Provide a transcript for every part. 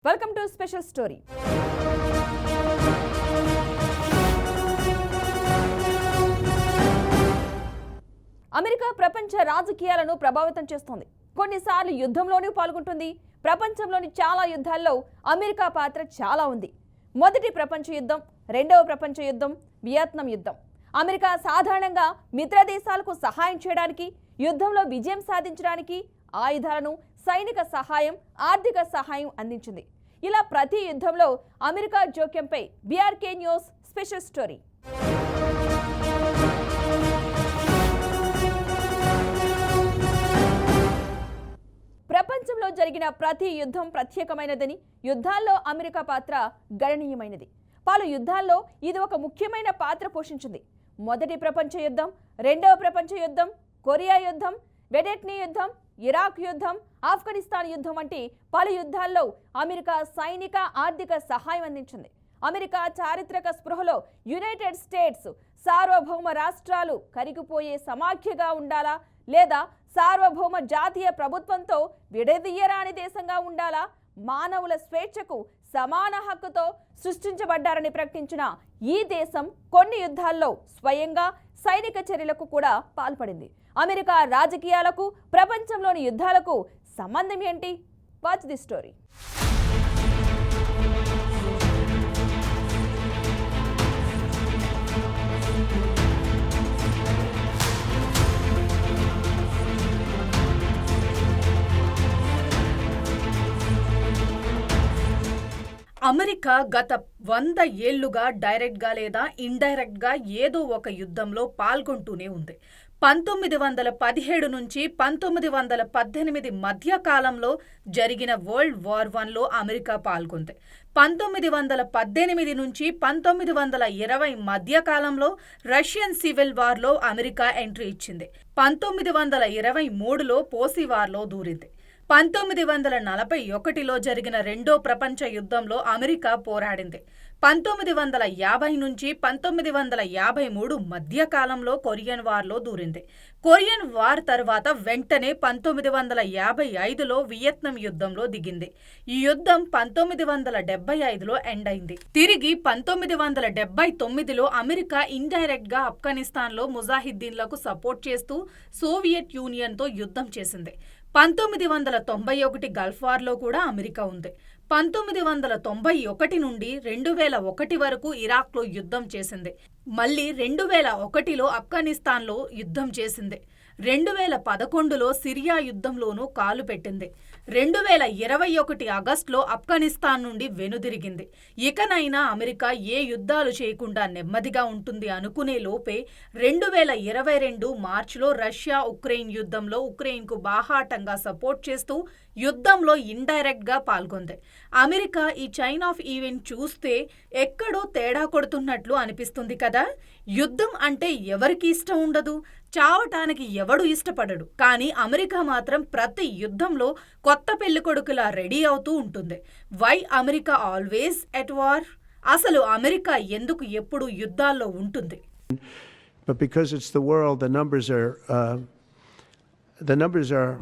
Welcome to special story. America ప్రపంచ రాజకీయాలను ప్రభావితం చేస్తుంది. కొన్నిసార్లు యుద్ధంలోనూ పాల్గొంటుంది. ప్రపంచంలోని చాలా యుద్ధాల్లో అమెరికా పాత్ర చాలా ఉంది. మొదటి ప్రపంచ యుద్ధం, రెండవ ప్రపంచ యుద్ధం, వియత్నాం యుద్ధం. అమెరికా సాధారణంగా మిత్ర దేశాలకు సహాయం చేయడానికి, యుద్ధంలో విజయం సాధించడానికి ఆయుధాలను, సైనిక సహాయం, ఆర్థిక సహాయం అందించింది. ఇలా ప్రతి యుద్ధంలో అమెరికా జోక్యంపై బీఆర్కే న్యూస్ స్పెషల్ స్టోరీ. ప్రపంచంలో జరిగిన ప్రతి యుద్ధం ప్రత్యేకమైనదని, యుద్ధాల్లో అమెరికా పాత్ర గణనీయమైనది. పలు యుద్ధాల్లో ఇది ఒక ముఖ్యమైన పాత్ర పోషించింది. మొదటి ప్రపంచ యుద్ధం, రెండవ ప్రపంచ యుద్ధం, కొరియా యుద్ధం, వెడెట్నీ యుద్ధం, ఇరాక్ యుద్ధం, ఆఫ్ఘనిస్తాన్ యుద్ధం వంటి పలు యుద్ధాల్లో అమెరికా సైనిక, ఆర్థిక సహాయం అందించింది. అమెరికా చారిత్రక స్పృహలో యునైటెడ్ స్టేట్స్ సార్వభౌమ రాష్ట్రాలు కరిగిపోయే సమాఖ్యగా ఉండాలా, లేదా సార్వభౌమ జాతీయ ప్రభుత్వంతో విడదీయరాని దేశంగా ఉండాలా, మానవుల స్వేచ్ఛకు సమాన హక్కుతో సృష్టించబడ్డారని ప్రకటించిన ఈ దేశం కొన్ని యుద్ధాల్లో స్వయంగా సైనిక చర్యలకు కూడా పాల్పడింది. అమెరికా రాజకీయాలకు, ప్రపంచంలోని యుద్ధాలకు సంబంధం ఏంటి? Watch the story. అమెరికా గత 100 ఏళ్లుగా డైరెక్ట్గా లేదా ఇండైరెక్ట్గా ఏదో ఒక యుద్ధంలో పాల్గొంటూనే ఉంది. 1917 నుంచి 1918 మధ్య కాలంలో జరిగిన వరల్డ్ వార్ 1లో అమెరికా పాల్గొంది. 1918 నుంచి 1920 మధ్య కాలంలో రష్యన్ సివిల్ వార్లో అమెరికా ఎంట్రీ ఇచ్చింది. 1923లో పోసి వార్లో దూరింది. 1941లో జరిగిన రెండో ప్రపంచ యుద్ధంలో అమెరికా పోరాడింది. 1950 నుంచి 1953 మధ్య కాలంలో కొరియన్ వార్లో దూరింది. కొరియన్ వార్ తర్వాత వెంటనే 1955లో వియత్నాం యుద్ధంలో దిగింది. ఈ యుద్ధం 1975లో ఎండ్ అయింది. తిరిగి 1979లో అమెరికా ఇండైరెక్ట్ గా ఆఫ్ఘనిస్తాన్లో ముజాహిద్దీన్లకు సపోర్ట్ చేస్తూ సోవియట్ యూనియన్తో యుద్ధం చేసింది. 1991 గల్ఫ్ వార్లో కూడా అమెరికా ఉంది. 1991 నుండి 2001 వరకు ఇరాక్లో యుద్ధం చేసింది. మళ్ళీ 2001లో ఆఫ్ఘనిస్తాన్లో యుద్ధం చేసింది. 2011లో సిరియా యుద్ధంలోనూ కాలు పెట్టింది. 2021 ఆగస్టులో ఆఫ్ఘనిస్తాన్ నుండి వెనుదిరిగింది. ఇకనైనా అమెరికా ఏ యుద్ధాలు చేయకుండా నెమ్మదిగా ఉంటుంది అనుకునే లోపే 2022 మార్చిలో రష్యా ఉక్రెయిన్ యుద్ధంలో ఉక్రెయిన్కు బాహాటంగా సపోర్ట్ చేస్తూ యుద్ధంలో ఇండైరెక్ట్గా పాల్గొంది. అమెరికా ఈ చైన్ ఆఫ్ ఈవెంట్ చూస్తే ఎక్కడో తేడా కొడుతున్నట్లు అనిపిస్తుంది కదా. యుద్ధం అంటే ఎవరికి ఇష్టం ఉండదు, చావటానికి ఎవడు ఇష్టపడడు. కానీ అమెరికా మాత్రం ప్రతి యుద్ధంలో కొత్త పెళ్లికొడుకులా రెడీ అవుతూ ఉంటుంది. Why America always at war? అసలు అమెరికా ఎందుకు ఎప్పుడు యుద్ధాల్లో ఉంటుంది? But because it's the world, the numbers are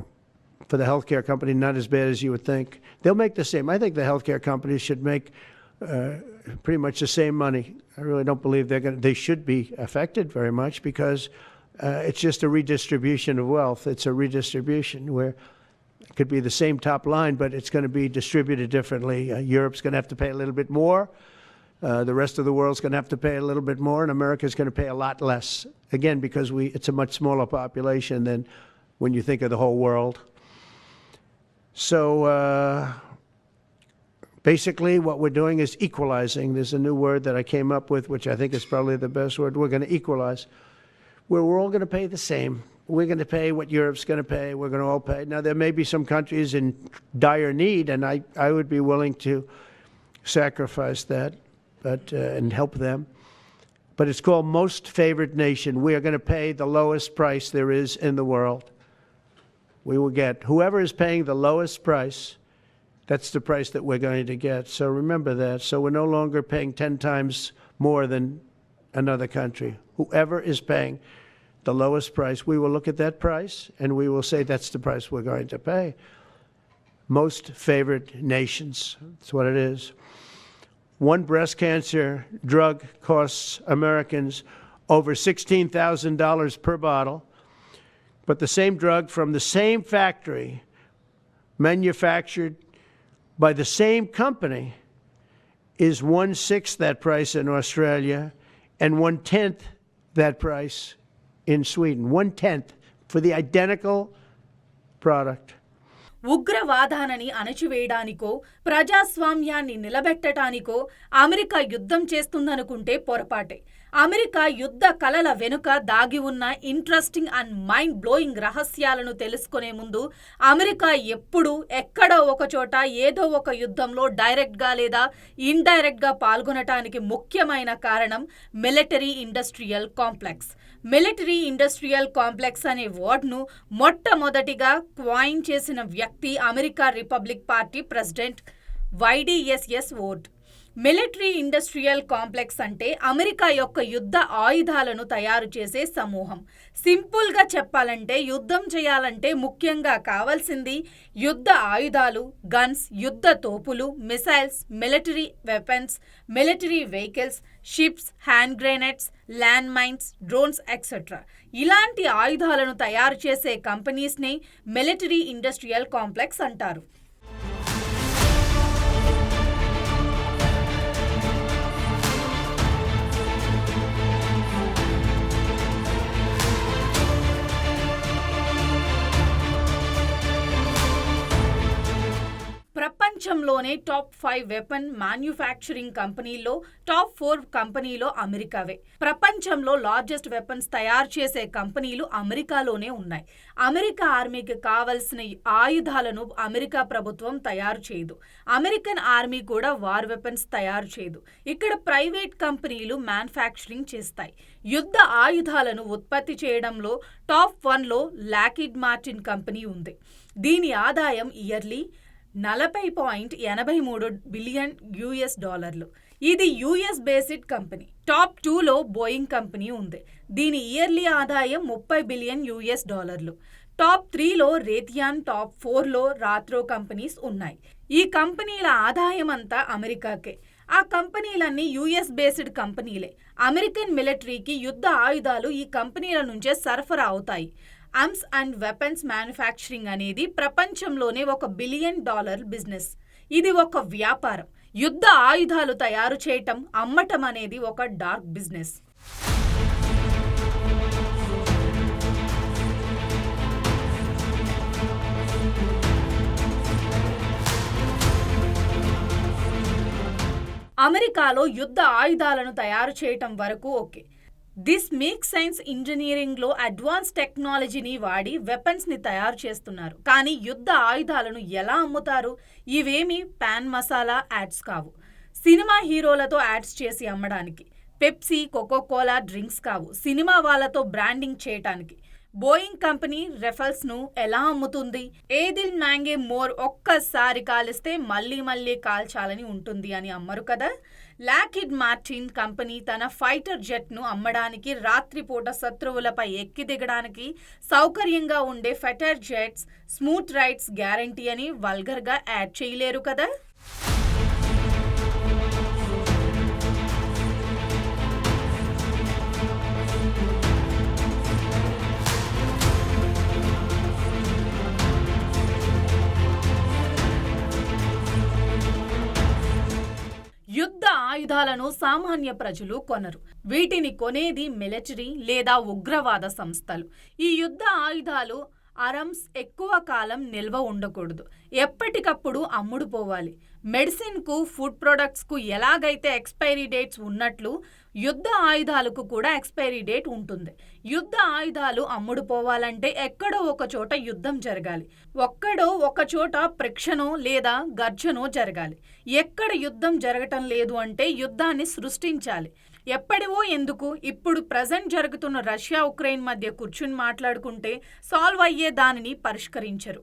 for the healthcare company not as bad as you would think. They'll make the same. I think the healthcare companies should make pretty much the same money. I really don't believe they should be affected very much because it's just a redistribution of wealth. It's a redistribution where it could be the same top line, but it's going to be distributed differently. Europe's going to have to pay a little bit more. The rest of the world's going to have to pay a little bit more, and America's going to pay a lot less. Again, because it's a much smaller population than when you think of the whole world. So basically what we're doing is equalizing. There's a new word that I came up with, which I think is probably the best word. We're going to equalize, where we're all going to pay the same. We're going to pay what Europe's going to pay. We're going to all pay. Now, there may be some countries in dire need, and I would be willing to sacrifice that and help them. But it's called most favored nation. We are going to pay the lowest price there is in the world. We will get whoever is paying the lowest price. That's the price that we're going to get. So remember that. So we're no longer paying 10 times more than another country. Whoever is paying the lowest price, we will look at that price and we will say that's the price we're going to pay. most favored nations. That's what it is. One breast cancer drug costs Americans over $16,000 per bottle, but the same drug from the same factory, manufactured by the same company, is 1/6 that price in Australia and 1/10 that price in Sweden. 1/10 for the identical product. ఉగ్రవాదాన్ని అణచివేయడానికో ప్రజాస్వామ్యాన్ని నిలబెట్టడానికో America యుద్ధం చేస్తుందనుకుంటే పొరపాటే. America యుద్ధ కలల వెనుక దాగి ఉన్న interesting and mind blowing రహస్యాలను తెలుసుకునే ముందు అమెరికా ఎప్పుడూ ఎక్కడో ఒక చోట ఏదో ఒక యుద్ధంలో డైరెక్ట్గా లేదా ఇండైరెక్ట్గా పాల్గొనటానికి ముఖ్యమైన కారణం military industrial complex. Military industrial complex అనే వర్డ్ను మొట్టమొదటిగా కాయిన్ చేసిన వ్యక్తి అమెరికా రిపబ్లిక్ పార్టీ ప్రెసిడెంట్ వైడిఎస్ఎస్ వోర్డ్. మిలిటరీ ఇండస్ట్రియల్ కాంప్లెక్స్ అంటే అమెరికా యొక్క యుద్ధ ఆయుధాలను తయారు చేసే సమూహం. సింపుల్గా చెప్పాలంటే యుద్ధం చేయాలంటే ముఖ్యంగా కావాల్సింది యుద్ధ ఆయుధాలు, గన్స్, యుద్ధ తోపులు, missiles, military weapons, military vehicles, ships, hand grenades, land mines, drones etcetera. ఇలాంటి ఆయుధాలను తయారు చేసే కంపెనీస్ని మిలిటరీ ఇండస్ట్రియల్ కాంప్లెక్స్ అంటారు. ప్రపంచంలోనే టాప్ 5 వెపన్ మ్యానుఫ్యాక్చరింగ్ కంపెనీల్లో టాప్ 4 కంపెనీలో అమెరికావే. ప్రపంచంలో లార్జెస్ట్ వెపన్స్ తయారు చేసే కంపెనీలు అమెరికాలోనే ఉన్నాయి. అమెరికా ఆర్మీకి కావలసిన ఆయుధాలను అమెరికా ప్రభుత్వం తయారు చేయదు. అమెరికన్ ఆర్మీ కూడా వార్ వెపన్స్ తయారు చేయదు. ఇక్కడ ప్రైవేట్ కంపెనీలు మ్యానుఫ్యాక్చరింగ్ చేస్తాయి. యుద్ధ ఆయుధాలను ఉత్పత్తి చేయడంలో టాప్ 1లో లాక్హీడ్ మార్టిన్ కంపెనీ ఉంది. దీని ఆదాయం ఇయర్లీ $40.83 బిలియన్. ఇది యుఎస్ బేస్డ్ కంపెనీ. టాప్ 2లో బోయింగ్ కంపెనీ ఉంది. దీని ఇయర్లీ ఆదాయం $30 బిలియన్. టాప్ 3లో రేథియాన్, టాప్ 4లో రాత్రో కంపెనీస్ ఉన్నాయి. ఈ కంపెనీల ఆదాయం అంతా అమెరికాకే. ఆ కంపెనీలన్నీ యుఎస్ బేస్డ్ కంపెనీలే. అమెరికన్ మిలిటరీకి యుద్ధ ఆయుధాలు ఈ కంపెనీల నుంచే సరఫరా అవుతాయి. ఆర్మ్స్ అండ్ వెపన్స్ మ్యానుఫ్యాక్చరింగ్ అనేది ప్రపంచంలోనే $1 బిలియన్ బిజినెస్. ఇది ఒక వ్యాపారం. యుద్ధ ఆయుధాలు తయారు చేయటం, అమ్మటం అనేది ఒక డార్క్ బిజినెస్. అమెరికాలో యుద్ధ ఆయుధాలను తయారు చేయటం వరకు ఓకే. దిస్ మేక్స్ సైన్స్ ఇంజనీరింగ్లో అడ్వాన్స్ టెక్నాలజీని వాడి వెపన్స్ని తయారు చేస్తున్నారు. కానీ యుద్ధ ఆయుధాలను ఎలా అమ్ముతారు? ఇవేమీ పాన్ మసాలా యాడ్స్ కావు. సినిమా హీరోలతో యాడ్స్ చేసి అమ్మడానికి. పెప్సీ, కోకోకోలా డ్రింక్స్ కావు. సినిమా వాళ్ళతో బ్రాండింగ్ చేయటానికి. బోయింగ్ కంపెనీ రెఫల్స్ను ఎలా అమ్ముతుంది? ఏదిల్ మ్యాంగే మోర్, ఒక్కసారి కాలిస్తే మళ్ళీ మళ్ళీ కాల్చాలని ఉంటుంది అని అమ్మరు కదా. లాక్హీడ్ మార్టిన్ కంపెనీ తన ఫైటర్ జెట్ను అమ్మడానికి, రాత్రిపూట శత్రువులపై ఎక్కి దిగడానికి సౌకర్యంగా ఉండే fighter jets smooth rides guarantee అని వల్గర్గా యాడ్ చేయలేరు కదా. యుద్ధ ఆయుధాలను సామాన్య ప్రజలు కొనరు. వీటిని కొనేది మిలిటరీ లేదా ఉగ్రవాద సంస్థలు. ఈ యుద్ధ ఆయుధాలు ఆర్మ్స్ ఎక్కువ కాలం నిల్వ ఉండకూడదు. ఎప్పటికప్పుడు అమ్ముడుపోవాలి. మెడిసిన్కు, ఫుడ్ ప్రొడక్ట్స్కు ఎలాగైతే ఎక్స్పైరీ డేట్స్ ఉన్నట్లు యుద్ధ ఆయుధాలకు కూడా ఎక్స్పైరీ డేట్ ఉంటుంది. యుద్ధ ఆయుధాలు అమ్ముడుపోవాలంటే ఎక్కడో ఒక చోట యుద్ధం జరగాలి. ఒక్కడో ఒక చోట ఫ్రిక్షనో లేదా గర్జనో జరగాలి. ఎక్కడ యుద్ధం జరగటం లేదు అంటే యుద్ధాన్ని సృష్టించాలి. ఎప్పటివో ఎందుకు, ఇప్పుడు ప్రజెంట్ జరుగుతున్న రష్యా ఉక్రెయిన్ మధ్య కూర్చుని మాట్లాడుకుంటే సాల్వ్ అయ్యే దానిని పరిష్కరించరు.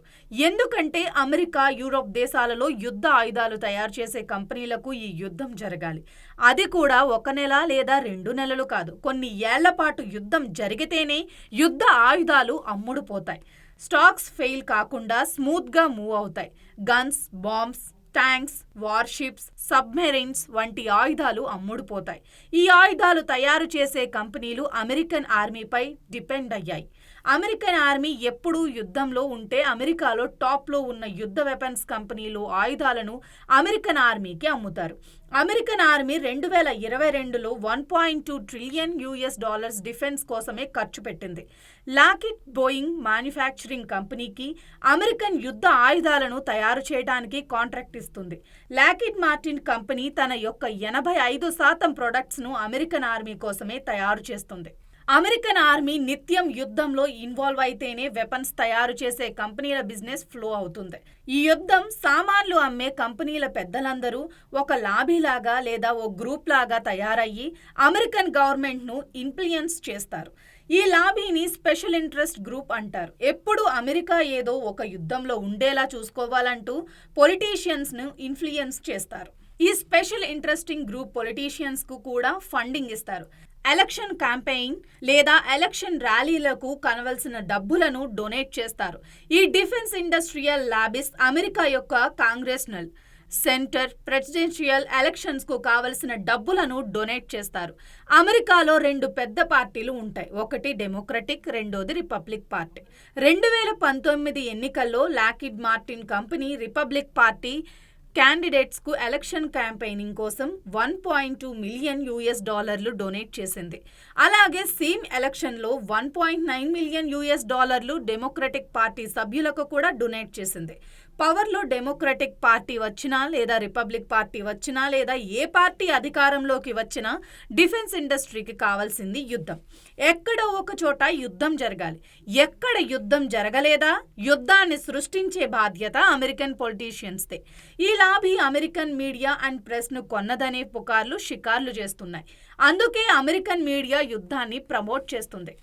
ఎందుకంటే అమెరికా, యూరోప్ దేశాలలో యుద్ధ ఆయుధాలు తయారు చేసే కంపెనీలకు ఈ యుద్ధం జరగాలి. అది కూడా 1 నెల లేదా 2 నెలలు కాదు, కొన్ని ఏళ్ల పాటు యుద్ధం జరిగితేనే యుద్ధ ఆయుధాలు అమ్ముడుపోతాయి. స్టాక్స్ ఫెయిల్ కాకుండా స్మూత్గా మూవ్ అవుతాయి. Guns, bombs, tanks, warships, submarines వంటి ఆయుధాలు అమ్ముడుపోతాయి. ఈ ఆయుధాలు తయారు చేసే కంపెనీలు అమెరికన్ ఆర్మీపై డిపెండ్ అయ్యాయి. అమెరికన్ ఆర్మీ ఎప్పుడూ యుద్ధంలో ఉంటే అమెరికాలో టాప్లో ఉన్న యుద్ధ వెపన్స్ కంపెనీలు ఆయుధాలను అమెరికన్ ఆర్మీకి అమ్ముతారు. అమెరికన్ ఆర్మీ 2022లో $1.2 ట్రిలియన్ డిఫెన్స్ కోసమే ఖర్చు పెట్టింది. లాకిడ్ బోయింగ్ మ్యానుఫ్యాక్చరింగ్ కంపెనీకి అమెరికన్ యుద్ధ ఆయుధాలను తయారు చేయడానికి కాంట్రాక్ట్ ఇస్తుంది. లాకిడ్ మార్టిన్ కంపెనీ తన యొక్క 85% ప్రొడక్ట్స్ను అమెరికన్ ఆర్మీ కోసమే తయారు చేస్తుంది. అమెరికన్ ఆర్మీ నిత్యం యుద్ధంలో ఇన్వాల్వ్ అయితేనే వెపన్స్ తయారు చేసే కంపెనీల బిజినెస్ ఫ్లో అవుతుంది. ఈ యుద్ధం సామాన్లు అమ్మే కంపెనీల పెద్దలందరూ ఒక లాబీలాగా లేదా ఓ గ్రూప్ లాగా తయారయ్యి అమెరికన్ గవర్నమెంట్ను ఇన్ఫ్లుయెన్స్ చేస్తారు. ఈ లాబీని స్పెషల్ ఇంట్రెస్ట్ గ్రూప్ అంటారు. ఎప్పుడు అమెరికా ఏదో ఒక యుద్ధంలో ఉండేలా చూసుకోవాలంటూ పొలిటీషియన్స్ను ఇన్ఫ్లుయెన్స్ చేస్తారు. ఈ స్పెషల్ ఇంట్రెస్టింగ్ గ్రూప్ పొలిటీషియన్స్కు కూడా ఫండింగ్ ఇస్తారు. ఎలక్షన్ క్యాంపెయిన్ లేదా ఎలక్షన్ ర్యాలీలకు కనవలసిన డబ్బులను డొనేట్ చేస్తారు. ఈ డిఫెన్స్ ఇండస్ట్రియల్ లాబీస్ అమెరికా యొక్క కాంగ్రెస్నల్, సెంటర్, ప్రెసిడెన్షియల్ ఎలక్షన్స్కు కావలసిన డబ్బులను డొనేట్ చేస్తారు. అమెరికాలో 2 పెద్ద పార్టీలు ఉంటాయి. ఒకటి డెమోక్రటిక్, రెండోది రిపబ్లిక్ పార్టీ. 2019 ఎన్నికల్లో Lockheed Martin company republic party క్యాండిడేట్స్కు ఎలక్షన్ క్యాంపెయినింగ్ కోసం $1.2 మిలియన్ డొనేట్ చేసింది. అలాగే సేమ్ ఎలక్షన్లో $1.9 మిలియన్ డెమోక్రటిక్ పార్టీ సభ్యులకు కూడా డొనేట్ చేసింది. పవర్లో డెమోక్రటిక్ పార్టీ వచ్చినా లేదా రిపబ్లిక్ పార్టీ వచ్చినా లేదా ఏ పార్టీ అధికారంలోకి వచ్చినా డిఫెన్స్ ఇండస్ట్రీకి కావాల్సింది యుద్ధం. ఎక్కడో ఒక చోట యుద్ధం జరగాలి. ఎక్కడ యుద్ధం జరగలేదా యుద్ధాన్ని సృష్టించే బాధ్యత అమెరికన్ పొలిటీషియన్స్దే. ఈ లాబీ అమెరికన్ మీడియా అండ్ ప్రెస్ను కొన్నదనే పుకార్లు షికార్లు చేస్తున్నాయి. అందుకే అమెరికన్ మీడియా యుద్ధాన్ని ప్రమోట్ చేస్తుంది.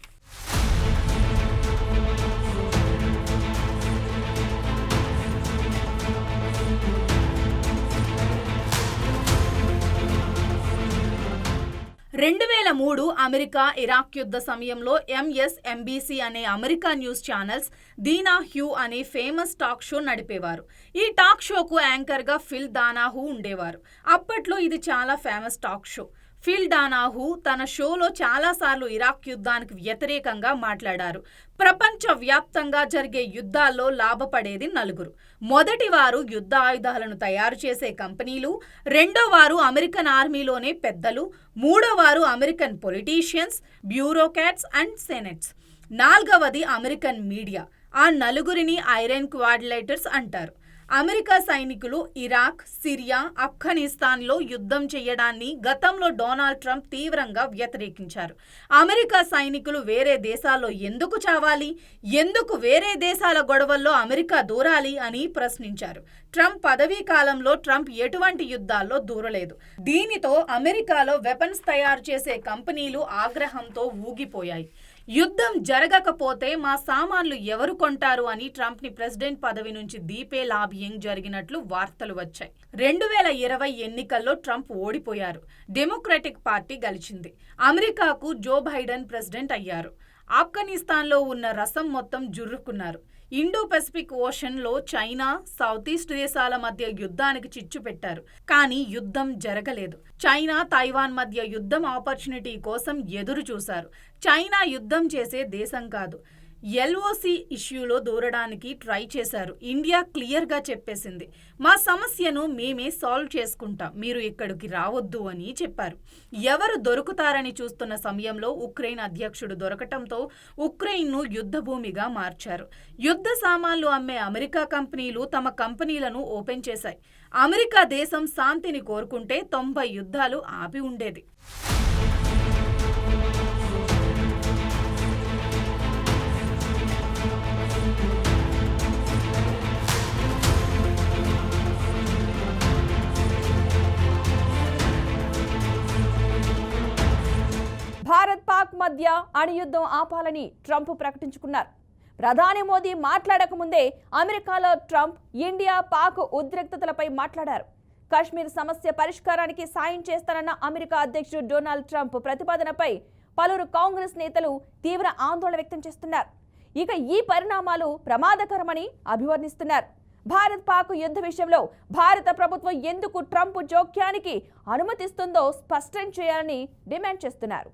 $2003 అమెరికా ఇరాక్ యుద్ధ సమయంలో MSNBC అనే అమెరికా న్యూస్ ఛానల్స్ దీనా హ్యూ అనే ఫేమస్ టాక్ షో నడిపేవారు. ఈ టాక్ షోకు యాంకర్గా ఫిల్ దానాహూ ఉండేవారు. అప్పట్లో ఇది చాలా ఫేమస్ టాక్ షో. ఫిల్ దానాహూ తన షోలో చాలాసార్లు ఇరాక్ యుద్ధానికి వ్యతిరేకంగా మాట్లాడారు. ప్రపంచ వ్యాప్తంగా జరిగే యుద్ధాల్లో లాభపడేది 4. మొదటివారు యుద్ధ ఆయుధాలను తయారు చేసే కంపెనీలు, రెండోవారు అమెరికన్ ఆర్మీలోనే పెద్దలు, మూడోవారు American politicians, bureaucrats and senates, 4వది అమెరికన్ మీడియా. ఆ 4ని ఐరన్ క్వాడ్రిలేటర్స్ అంటారు. అమెరికా సైనికులు ఇరాక్, సిరియా, ఆఫ్ఘనిస్తాన్లో యుద్ధం చేయడాన్ని గతంలో డొనాల్డ్ ట్రంప్ తీవ్రంగా వ్యతిరేకించారు. అమెరికా సైనికులు వేరే దేశాల్లో ఎందుకు చావాలి, ఎందుకు వేరే దేశాల గొడవల్లో అమెరికా దూరాలి అని ప్రశ్నించారు. ట్రంప్ పదవీ కాలంలో ట్రంప్ ఎటువంటి యుద్ధాల్లో దూరలేదు. దీనితో అమెరికాలో వెపన్స్ తయారు చేసే కంపెనీలు ఆగ్రహంతో ఊగిపోయాయి. యుద్ధం జరగకపోతే మా సామాన్లు ఎవరు కొంటారు అని ట్రంప్ని ప్రెసిడెంట్ పదవి నుంచి దీపే లాబియింగ్ జరిగినట్లు వార్తలు వచ్చాయి. 2020 ఎన్నికల్లో ట్రంప్ ఓడిపోయారు. డెమోక్రటిక్ పార్టీ గెలిచింది. అమెరికాకు జో బైడెన్ ప్రెసిడెంట్ అయ్యారు. ఆఫ్ఘనిస్తాన్లో ఉన్న రసం మొత్తం జుర్రుకున్నారు. ఇండో పెసిఫిక్ ఓషన్లో చైనా, సౌత్ ఈస్ట్ దేశాల మధ్య యుద్ధానికి చిచ్చు పెట్టారు. కానీ యుద్ధం జరగలేదు. చైనా, తైవాన్ మధ్య యుద్ధం ఆపర్చునిటీ కోసం ఎదురు చూశారు. చైనా యుద్ధం చేసే దేశం కాదు. LOC ఇష్యూలో దూరడానికి ట్రై చేశారు. ఇండియా క్లియర్గా చెప్పేసింది, మా సమస్యను మేమే సాల్వ్ చేసుకుంటాం, మీరు ఇక్కడికి రావద్దు అని చెప్పారు. ఎవరు దొరుకుతారని చూస్తున్న సమయంలో ఉక్రెయిన్ అధ్యక్షుడు దొరకటంతో ఉక్రెయిన్ను యుద్ధభూమిగా మార్చారు. యుద్ధ సామాన్లు అమ్మే అమెరికా కంపెనీలు తమ కంపెనీలను ఓపెన్ చేశాయి. అమెరికా దేశం శాంతిని కోరుకుంటే 90 యుద్ధాలు ఆపి ఉండేది. భారత్ పాక్ మధ్య అణుయుద్ధం ఆపాలని ట్రంప్ ప్రకటించుకున్నారు. ప్రధాని మోదీ మాట్లాడకముందే అమెరికాలో ట్రంప్ ఇండియా పాక్ ఉద్రిక్తతలపై మాట్లాడారు. కాశ్మీర్ సమస్య పరిష్కారానికి సాయం చేస్తానన్న అమెరికా అధ్యక్షుడు డొనాల్డ్ ట్రంప్ ప్రతిపాదనపై పలువురు కాంగ్రెస్ నేతలు తీవ్ర ఆందోళన వ్యక్తం చేస్తున్నారు. ఇక ఈ పరిణామాలు ప్రమాదకరమని అభివర్ణిస్తున్నారు. భారత్ పాక్ యుద్ధ విషయంలో భారత ప్రభుత్వం ఎందుకు ట్రంప్ జోక్యానికి అనుమతిస్తుందో స్పష్టం చేయాలని డిమాండ్ చేస్తున్నారు.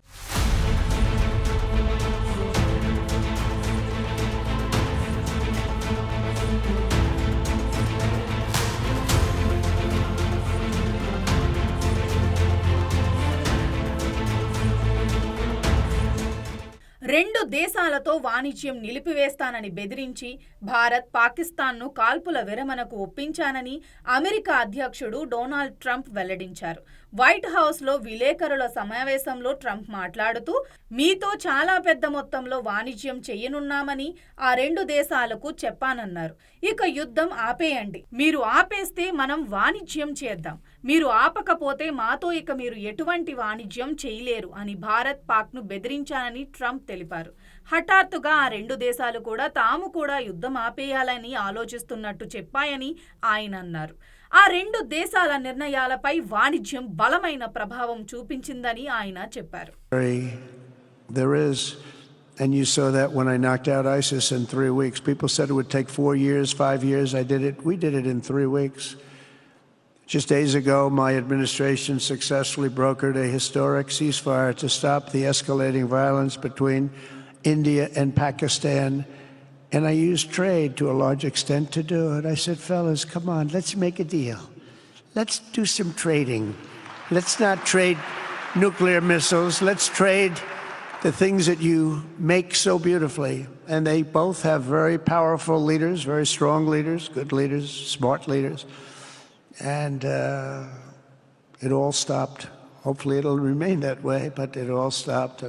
రెండు దేశాలతో వాణిజ్యం నిలిపివేస్తానని బెదిరించి భారత్ పాకిస్తాన్ను కాల్పుల విరమణకు ఒప్పించానని అమెరికా అధ్యక్షుడు డొనాల్డ్ ట్రంప్ వెల్లడించారు. వైట్ హౌస్లో విలేకరుల సమావేశంలో ట్రంప్ మాట్లాడుతూ, మీతో చాలా పెద్ద మొత్తంలో వాణిజ్యం చేయనున్నామని ఆ రెండు దేశాలకు చెప్పానన్నారు. ఇక యుద్ధం ఆపేయండి, మీరు ఆపేస్తే మనం వాణిజ్యం చేద్దాం, మీరు ఆపకపోతే మాతో ఇక మీరు ఎటువంటి వాణిజ్యం చేయలేరు అని భారత్ పాక్ను బెదిరించానని ట్రంప్ తెలిపారు. హఠాత్తుగా ఆ రెండు దేశాలు కూడా తాము కూడా యుద్ధం ఆపేయాలని ఆలోచిస్తున్నట్టు చెప్పాయని ఆయన అన్నారు. ఆ రెండు దేశాల నిర్ణయాలపై వాణిజ్యం బలమైన ప్రభావం చూపించిందని ఆయన చెప్పారు. There is, and you saw that when I knocked out ISIS in 3 weeks. People said it would take 4 years, 5 years. We did it in 3 weeks. Just days ago, my administration successfully brokered a historic ceasefire to stop the escalating violence between India and Pakistan. And I used trade to a large extent to do it. I said, fellas, come on, let's make a deal. Let's do some trading. Let's not trade nuclear missiles. Let's trade the things that you make so beautifully. And they both have very powerful leaders, very strong leaders, good leaders, smart leaders. And it all stopped. Hopefully it'll remain that way, but it all stopped.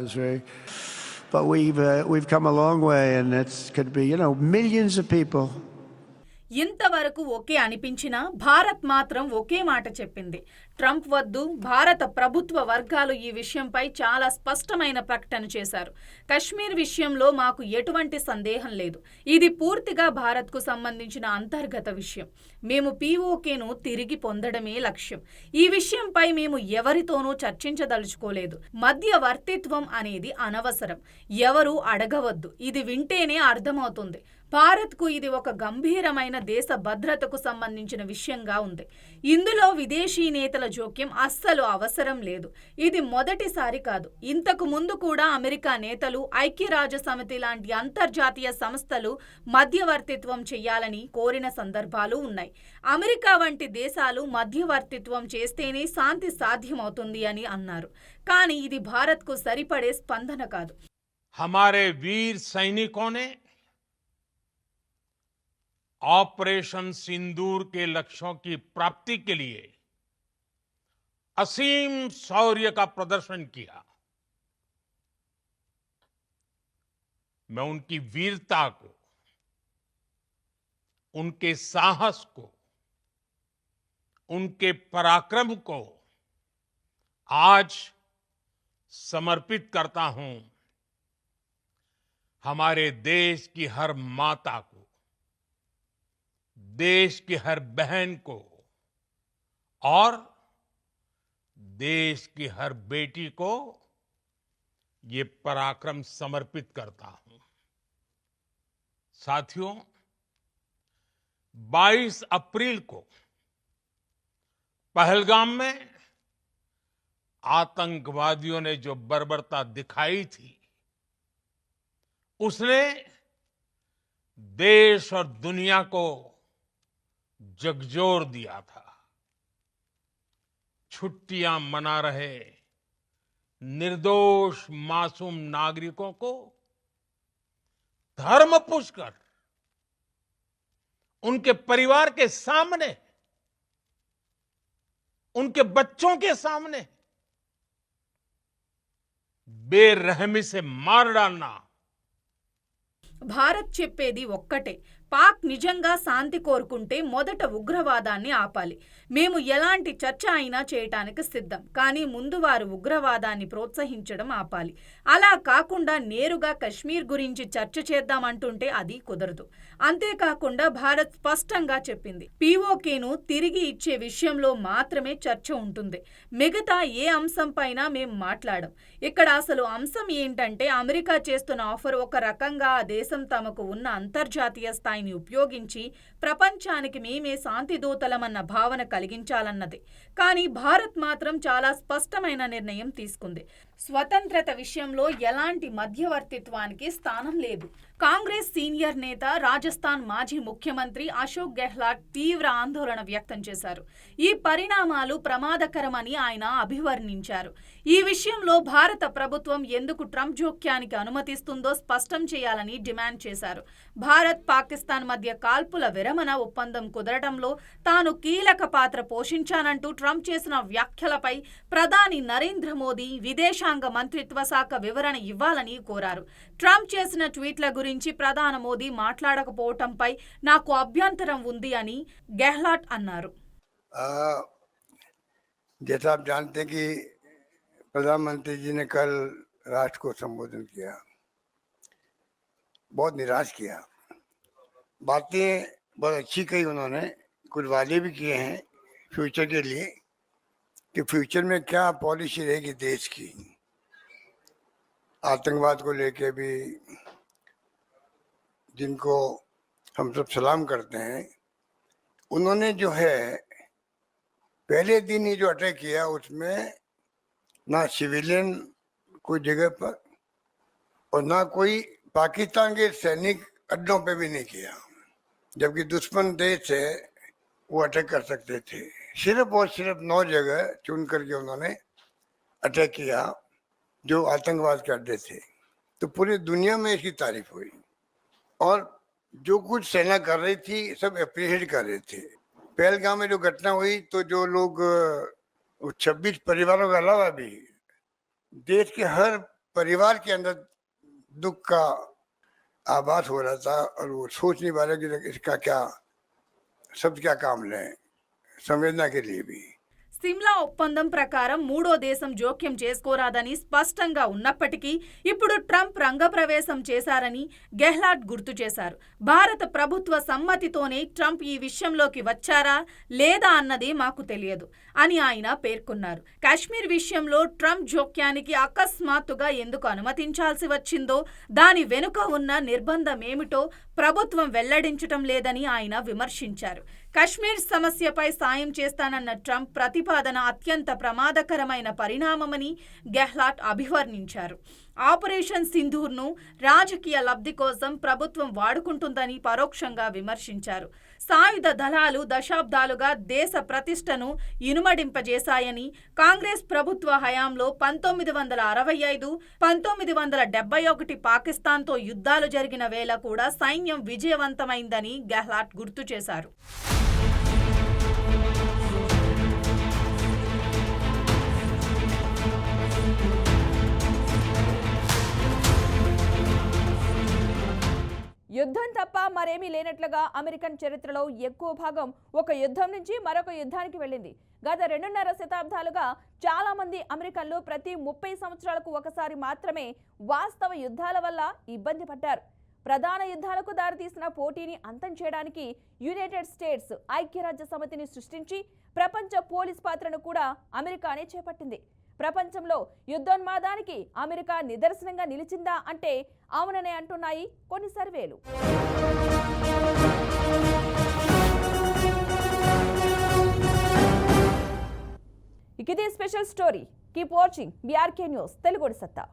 But we've come a long way, and it could be, millions of people. ఇంతవరకు ఒకే అనిపించినా భారత్ మాత్రం ఒకే మాట చెప్పింది. Trump వద్దు, భారత ప్రభుత్వ వర్గాలు ఈ విషయంపై చాలా స్పష్టమైన ప్రకటన చేశారు. కశ్మీర్ విషయంలో మాకు ఎటువంటి సందేహం లేదు. ఇది పూర్తిగా భారత్కు సంబంధించిన అంతర్గత విషయం. మేము పీఓకేను తిరిగి పొందడమే లక్ష్యం. ఈ విషయంపై మేము ఎవరితోనూ చర్చించదలుచుకోలేదు. మధ్యవర్తిత్వం అనేది అనవసరం. ఎవరూ అడగవద్దు. ఇది వింటేనే అర్థమవుతుంది. భారత్కు ఇది ఒక గంభీరమైన దేశ భద్రతకు సంబంధించిన విషయంగా ఉంది. ఇందులో విదేశీ నేతల జోక్యం అస్సలు అవసరం లేదు. ఇది మొదటిసారి కాదు. ఇంతకు ముందు కూడా అమెరికా నేతలు, ఐక్యరాజ్య సమితి లాంటి అంతర్జాతీయ సంస్థలు మధ్యవర్తిత్వం చేయాలని కోరిన సందర్భాలు ఉన్నాయి. అమెరికా వంటి దేశాలు మధ్యవర్తిత్వం చేస్తేనే శాంతి సాధ్యమవుతుంది అని అన్నారు. కానీ ఇది భారత్కు సరిపడే స్పందన కాదు. हमारे वीर सैनिकों ने ऑपरेशन सिंदूर के लक्ष्यों की प्राप्ति के लिए असीम शौर्य का प्रदर्शन किया. मैं उनकी वीरता को, उनके साहस को, उनके पराक्रम को आज समर्पित करता हूं. हमारे देश की हर माता को, देश की हर बहन को और देश की हर बेटी को ये पराक्रम समर्पित करता हूं. साथियों, 22 अप्रैल को पहलगाम में आतंकवादियों ने जो बर्बरता दिखाई थी, उसने देश और दुनिया को झकझोर दिया था. छुट्टियां मना रहे निर्दोष मासूम नागरिकों को धर्म पूछकर उनके परिवार के सामने, उनके बच्चों के सामने बेरहमी से मार डालना. భారత్ చెప్పేది ఒక్కటే, పాక్ నిజంగా శాంతి కోరుకుంటే మొదట ఉగ్రవాదాన్ని ఆపాలి. మేము ఎలాంటి చర్చ అయినా చేయటానికి సిద్ధం, కానీ ముందు వారు ఉగ్రవాదాన్ని ప్రోత్సహించడం ఆపాలి. అలా కాకుండా నేరుగా కశ్మీర్ గురించి చర్చ చేద్దామంటుంటే అది కుదరదు. అంతేకాకుండా భారత్ స్పష్టంగా చెప్పింది, పీఓకేను తిరిగి ఇచ్చే విషయంలో మాత్రమే చర్చ ఉంటుంది. మిగతా ఏ అంశంపైనా మేం మాట్లాడం. ఇక్కడ అసలు అంశం ఏంటంటే అమెరికా చేస్తున్న ఆఫర్ ఒక రకంగా ఆ దేశం తమకు ఉన్న అంతర్జాతీయ స్థాయిని ఉపయోగించి ప్రపంచానికి మేమే శాంతి దూతలమన్న భావన కలిగించాలన్నది. కానీ భారత్ మాత్రం చాలా స్పష్టమైన నిర్ణయం తీసుకుంది. స్వతంత్రత విషయంలో ఎలాంటి మధ్యవర్తిత్వానికి స్థానం లేదు. కాంగ్రెస్ సీనియర్ నేత, రాజస్థాన్ మాజీ ముఖ్యమంత్రి అశోక్ గెహ్లాట్ తీవ్ర ఆందోళన వ్యక్తం చేశారు. ఈ పరిణామాలు ప్రమాదకరమని ఆయన అభివర్ణించారు. ఈ విషయంలో భారత ప్రభుత్వం ఎందుకు ట్రంప్ జోక్యానికి అనుమతిస్తుందో స్పష్టం చేయాలని డిమాండ్ చేశారు. భారత్, పాకిస్తాన్ మధ్య కాల్పుల విరమణ ఒప్పందం కుదరడంలో తాను కీలక పాత్ర పోషించానంటూ ట్రంప్ చేసిన వ్యాఖ్యలపై ప్రధాని నరేంద్ర మోదీ విదేశాంగ మంత్రిత్వ శాఖ వివరణ ఇవ్వాలని కోరారు. ట్రంప్ చేసిన ట్వీట్ల గురించి ప్రధాని మోదీ మాట్లాడకపోవటంపై నాకు అభ్యంతరం ఉంది అని గెహ్లాట్ అన్నారు. जैसा आप जानते हैं कि प्रधानमंत्री जी ने कल राष्ट्र को संबोधन किया, बहुत निराश किया. बातें बहुत अच्छी कही उन्होंने, कुछ वादे भी किए हैं फ्यूचर के लिए कि फ्यूचर में क्या पॉलिसी रहेगी देश की. आतंकवाद को लेके भी, जिनको हम सब सलाम करते हैं, उन्होंने जो है पहले दिन ही जो अटैक किया उसमें ना सिविलियन कोई जगह पर और ना कोई पाकिस्तान के सैनिक अड्डों पे भी नहीं किया, जबकि दुश्मन देश है वो अटैक कर सकते थे. सिर्फ और सिर्फ 9 जगह चुन करके उन्होंने अटैक किया जो आतंकवाद के अड्डे थे. तो पूरी दुनिया में इसकी तारीफ हुई और जो कुछ सेना कर रही थी सब अप्रिशिएट कर रहे थे. पहलगाम में जो घटना हुई तो जो लोग 26 परिवारों के अलावा भी देश के हर परिवार के अंदर दुख का आभास हो रहा था और वो सोच नहीं पा रहे कि इसका क्या शब्द क्या काम लें संवेदना के लिए भी. సిమ్లా ఒప్పందం ప్రకారం మూడో దేశం జోక్యం చేసుకోరాదని స్పష్టంగా ఉన్నప్పటికీ ఇప్పుడు ట్రంప్ రంగప్రవేశం చేశారని గెహ్లాట్ గుర్తు చేశారు. భారత ప్రభుత్వ సమ్మతితోనే ట్రంప్ ఈ విషయంలోకి వచ్చారా లేదా అన్నది మాకు తెలియదు అని ఆయన పేర్కొన్నారు. కాశ్మీర్ విషయంలో ట్రంప్ జోక్యానికి అకస్మాత్తుగా ఎందుకు అనుమతించాల్సి వచ్చిందో, దాని వెనుక ఉన్న నిర్బంధం ఏమిటో ప్రభుత్వం వెల్లడించటం లేదని ఆయన విమర్శించారు. కశ్మీర్ సమస్యపై సాయం చేస్తానన్న ట్రంప్ ప్రతిపాదన అత్యంత ప్రమాదకరమైన పరిణామమని గెహ్లాట్ అభివర్ణించారు. ఆపరేషన్ సింధూర్ను రాజకీయ లబ్ధి కోసం ప్రభుత్వం వాడుకుంటుందని పరోక్షంగా విమర్శించారు. సాయుధ దళాలు దశాబ్దాలుగా దేశ ప్రతిష్టను ఇనుమడింపజేశాయని, కాంగ్రెస్ ప్రభుత్వ హయాంలో 1965, 1971 పాకిస్తాన్తో యుద్ధాలు జరిగిన వేళ కూడా సైన్యం విజయవంతమైందని గెహ్లాట్ గుర్తు చేశారు. యుద్ధం తప్ప మరేమీ లేనట్లుగా అమెరికన్ చరిత్రలో ఎక్కువ భాగం ఒక యుద్ధం నుంచి మరొక యుద్ధానికి వెళ్ళింది. గత 2.5 శతాబ్దాలుగా చాలా మంది అమెరికన్లు ప్రతి 30 సంవత్సరాలకు ఒకసారి మాత్రమే వాస్తవ యుద్ధాల వల్ల ఇబ్బంది పడ్డారు. ప్రధాన యుద్ధాలకు దారితీసిన పోటీని అంతం చేయడానికి యునైటెడ్ స్టేట్స్ ఐక్యరాజ్య సమితిని సృష్టించి ప్రపంచ పోలీస్ పాత్రను కూడా అమెరికానే చేపట్టింది. ప్రపంచంలో యుద్ధోన్మాదానికి అమెరికా నిదర్శనంగా నిలిచిందా అంటే అవుననే అంటున్నాయి కొన్ని సర్వేలు. ఇది special story. Keep watching BRK news Telugu సత్తా.